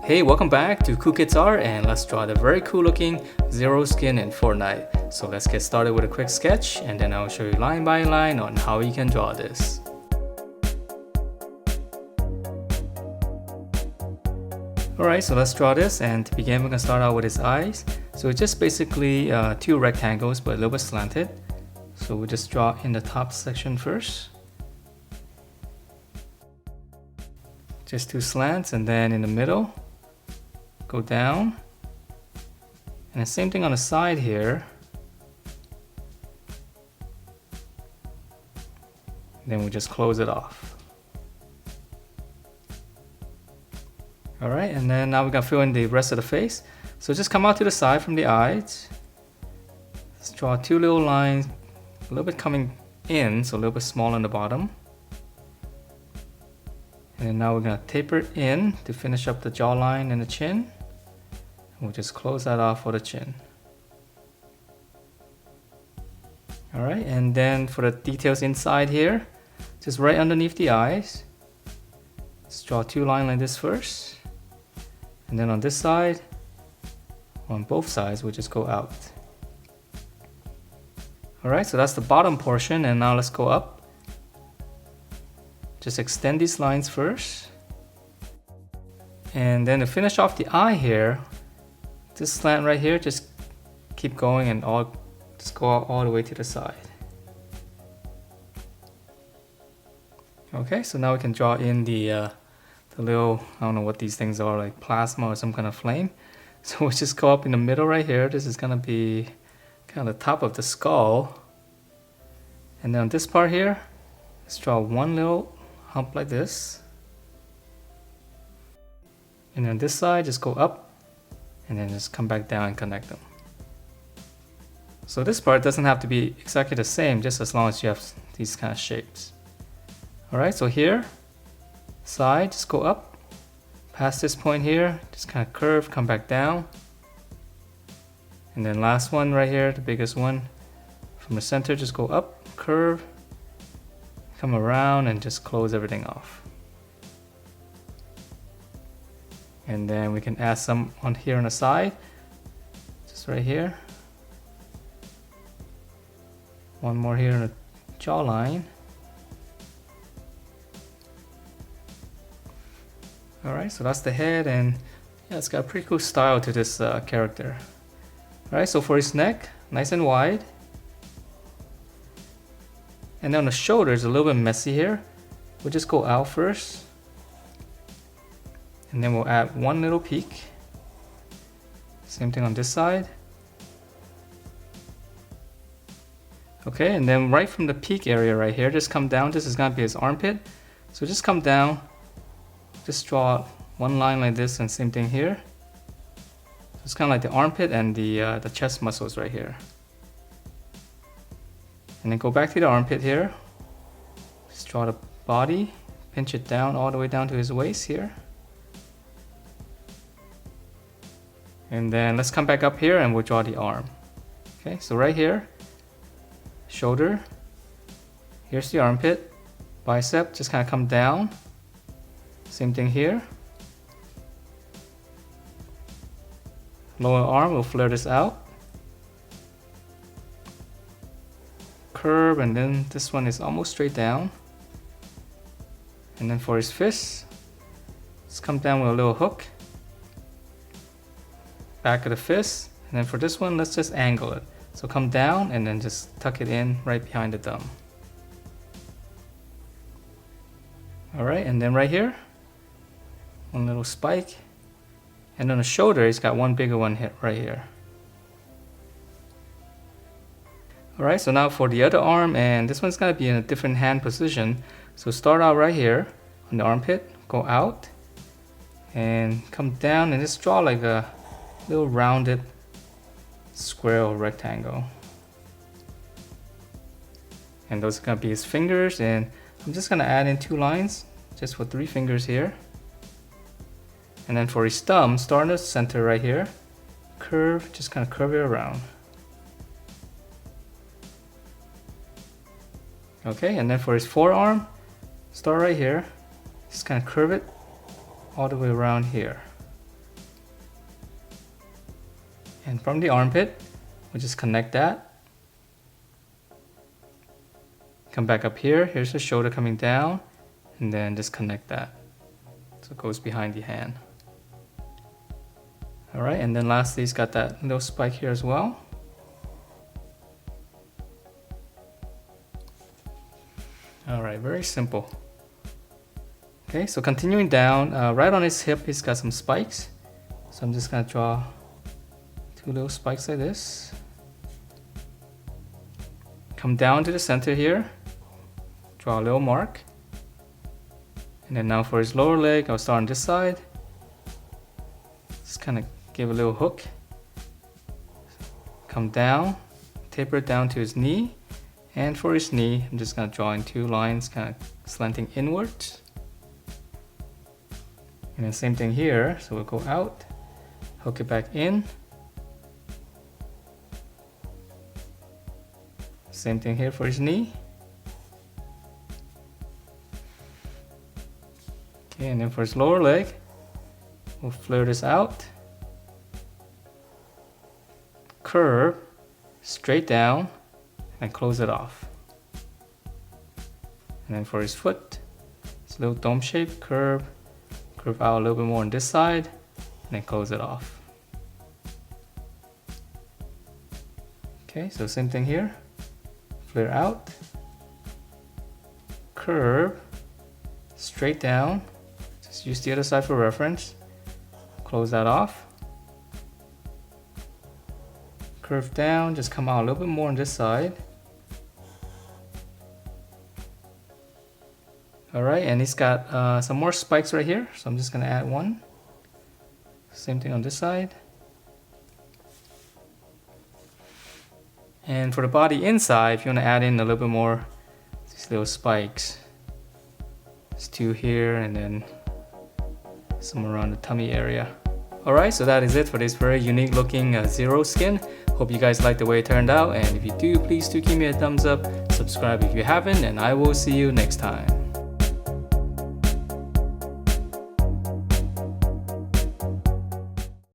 Hey, welcome back to Cool Kids Art, and let's draw the very cool looking Zero skin in Fortnite. So let's get started with a quick sketch, and then I'll show you line by line on how you can draw this. Alright, so let's draw this, and to begin we're going to start out with his eyes. So it's just basically two rectangles but a little bit slanted. So we'll just draw in the top section first. Just two slants, and then in the middle go down, and the same thing on the side here. Then we just close it off. Alright, and then now we're gonna fill in the rest of the face. So just come out to the side from the eyes. Let's draw two little lines, a little bit coming in, so a little bit small on the bottom. And now we're gonna taper it in to finish up the jawline and the chin. We'll just close that off for the chin. Alright, and then for the details inside here, just right underneath the eyes, let's draw two lines like this first. And then on this side, on both sides, we'll just go out. Alright, so that's the bottom portion, and now let's go up. Just extend these lines first. And then to finish off the eye here, this slant right here, just keep going and just go out all the way to the side. Okay, so now we can draw in the little, I don't know what these things are, like plasma or some kind of flame. So we'll just go up in the middle right here. This is gonna be kind of the top of the skull. And then on this part here, let's draw one little hump like this. And then this side, just go up and then just come back down and connect them. So this part doesn't have to be exactly the same, just as long as you have these kind of shapes. Alright, so here, side, just go up. Past this point here, just kind of curve, come back down. And then last one right here, the biggest one. From the center, just go up, curve, come around and just close everything off. And then we can add some on here on the side, just right here. One more here on the jawline. Alright, so that's the head, and yeah, it's got a pretty cool style to this character. Alright, so for his neck, nice and wide. And then on the shoulders, a little bit messy here. We'll just go out first. And then we'll add one little peak. Same thing on this side. Okay, and then right from the peak area right here, just come down. This is gonna be his armpit. So just come down, just draw one line like this, and same thing here. It's kind of like the armpit and the chest muscles right here. And then go back to the armpit here. Just draw the body, pinch it down all the way down to his waist here. And then let's come back up here and we'll draw the arm. Okay, so right here, shoulder, here's the armpit, bicep, just kind of come down. Same thing here. Lower arm, we'll flare this out. Curve, and then this one is almost straight down. And then for his fist, let's come down with a little hook. Back of the fist, and then for this one, let's just angle it. So come down and then just tuck it in right behind the thumb. Alright, and then right here, one little spike. And on the shoulder, he's got one bigger one hit right here. Alright, so now for the other arm, and this one's gonna be in a different hand position. So start out right here on the armpit, go out, and come down and just draw like a little rounded square or rectangle. And those are gonna be his fingers, and I'm just gonna add in two lines just for 3 fingers here. And then for his thumb, start in the center right here, curve, just kind of curve it around. Okay, and then for his forearm, start right here, just kind of curve it all the way around here. And from the armpit, we'll just connect that. Come back up here, here's the shoulder coming down, and then just connect that. So it goes behind the hand. Alright, and then lastly, it's got that little spike here as well. Alright, very simple. Okay, so continuing down, right on his hip, he's got some spikes. So I'm just gonna draw 2 little spikes like this. Come down to the center here, draw a little mark. And then now for his lower leg, I'll start on this side. Just kind of give a little hook. Come down, taper it down to his knee. And for his knee, I'm just gonna draw in 2 lines, kind of slanting inwards. And then same thing here, so we'll go out, hook it back in. Same thing here for his knee. Okay, and then for his lower leg, we'll flare this out. Curve, straight down, and close it off. And then for his foot, it's a little dome shape, curve out a little bit more on this side, and then close it off. Okay, so same thing here. Flare out, curve, straight down, just use the other side for reference, close that off, curve down, just come out a little bit more on this side. Alright, and he's got some more spikes right here, so I'm just going to add 1. Same thing on this side. And for the body inside, if you want to add in a little bit more, these little spikes. There's 2 here and then some around the tummy area. Alright, so that is it for this very unique looking Zero skin. Hope you guys like the way it turned out, and if you do, please do give me a thumbs up, subscribe if you haven't, and I will see you next time.